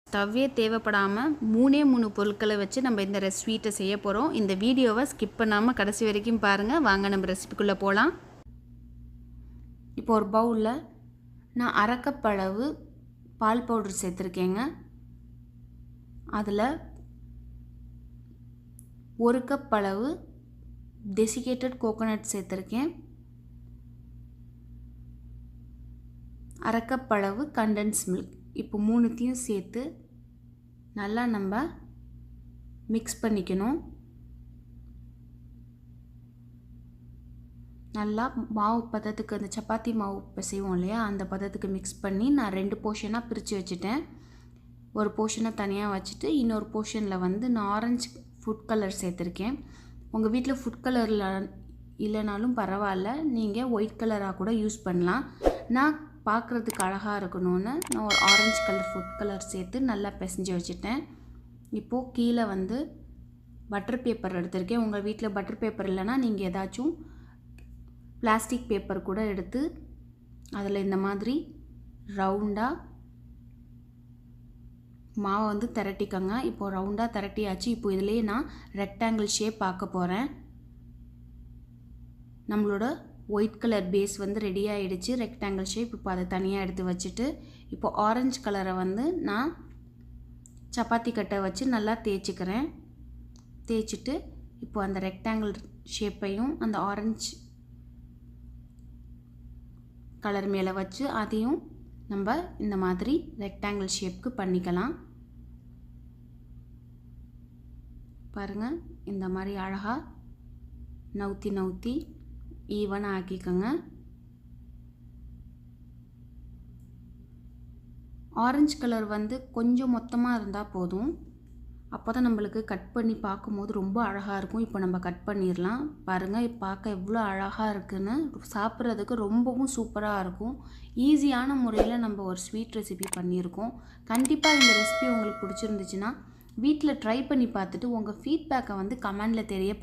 ஸ்டவ்வே தேவைப்படாமல் 3 பொருட்களை வச்சு நம்ம இந்த ஸ்வீட்டை செய்ய போகிறோம். இந்த வீடியோவை ஸ்கிப் பண்ணாமல் கடைசி வரைக்கும் பாருங்கள். வாங்க நம்ம ரெசிபிக்குள்ளே போகலாம். இப்போ ஒரு பவுலில் நான் 1/2 கப் அளவு பால் பவுடர் சேர்த்துருக்கேங்க. அதில் 1 கப் அளவு டெசிகேட்டட் கோகோனட் சேர்த்துருக்கேன். 1/2 கப் அளவு கண்டென்ஸ் மில்க். இப்போ 3த்தையும் சேர்த்து நல்லா நம்ம மிக்ஸ் பண்ணிக்கணும். நல்லா மாவு பதத்துக்கு, அந்த சப்பாத்தி மாவு பிசைவோம் இல்லையா, அந்த பதத்துக்கு மிக்ஸ் பண்ணி நான் 2 போர்ஷனாக பிரித்து வச்சுட்டேன். ஒரு போர்ஷனை தனியாக வச்சுட்டு இன்னொரு போர்ஷனில் வந்து நான் ஆரஞ்சு ஃபுட் கலர் சேர்த்துருக்கேன். உங்கள் வீட்டில் ஃபுட் கலரில் இல்லைனாலும் பரவாயில்ல, நீங்கள் ஒயிட் கலராக கூட யூஸ் பண்ணலாம். நான் பார்க்குறதுக்கு அழகாக இருக்கணும்னு நான் ஒரு ஆரஞ்சு கலர் ஃபுட் கலர் சேர்த்து நல்லா பிசைஞ்சு வச்சுட்டேன். இப்போது கீழே வந்து பட்டர் பேப்பர் எடுத்திருக்கேன். உங்கள் வீட்டில் பட்டர் பேப்பர் இல்லைன்னா நீங்கள் ஏதாச்சும் பிளாஸ்டிக் பேப்பர் கூட எடுத்து அதில் இந்த மாதிரி ரவுண்டாக மாவை வந்து திரட்டிக்கங்க. இப்போது ரவுண்டாக திரட்டியாச்சு. இப்போ இதிலே நான் ரெக்டாங்கிள் ஷேப் பார்க்க போகிறேன். நம்மளோட ஒயிட் கலர் பேஸ் வந்து ரெடி ஆகிடுச்சு, ரெக்டாங்கிள் ஷேப். இப்போ அதை தனியாக எடுத்து வச்சுட்டு இப்போ ஆரஞ்சு கலரை வந்து நான் சப்பாத்தி கட்டை வச்சு நல்லா தேய்ச்சிக்கிறேன். தேய்ச்சிட்டு இப்போ அந்த ரெக்டாங்கிள் ஷேப்பையும் அந்த ஆரஞ்சு கலர் மேலே வச்சு அதையும் நம்ம இந்த மாதிரி ரெக்டாங்கிள் ஷேப்புக்கு பண்ணிக்கலாம். பாருங்கள், இந்த மாதிரி அழகாக நவுத்தி ஈவனாக ஆக்கிக்கோங்க. ஆரஞ்சு கலர் வந்து கொஞ்சம் மொத்தமாக இருந்தால் போதும். அப்போ தான் நம்மளுக்கு கட் பண்ணி பார்க்கும்போது ரொம்ப அழகாக இருக்கும். இப்போ நம்ம கட் பண்ணிடலாம். பாருங்கள், பார்க்க எவ்வளோ அழகாக இருக்குன்னு. சாப்பிட்றதுக்கு ரொம்பவும் சூப்பராக இருக்கும். ஈஸியான முறையில் நம்ம ஒரு ஸ்வீட் ரெசிபி பண்ணியிருக்கோம். கண்டிப்பாக இந்த ரெசிபி உங்களுக்கு பிடிச்சிருந்துச்சுன்னா வீட்டில் ட்ரை பண்ணி பார்த்துட்டு உங்கள் ஃபீட்பேக்கை வந்து கமெண்டில் தெரியப்படுத்துங்க.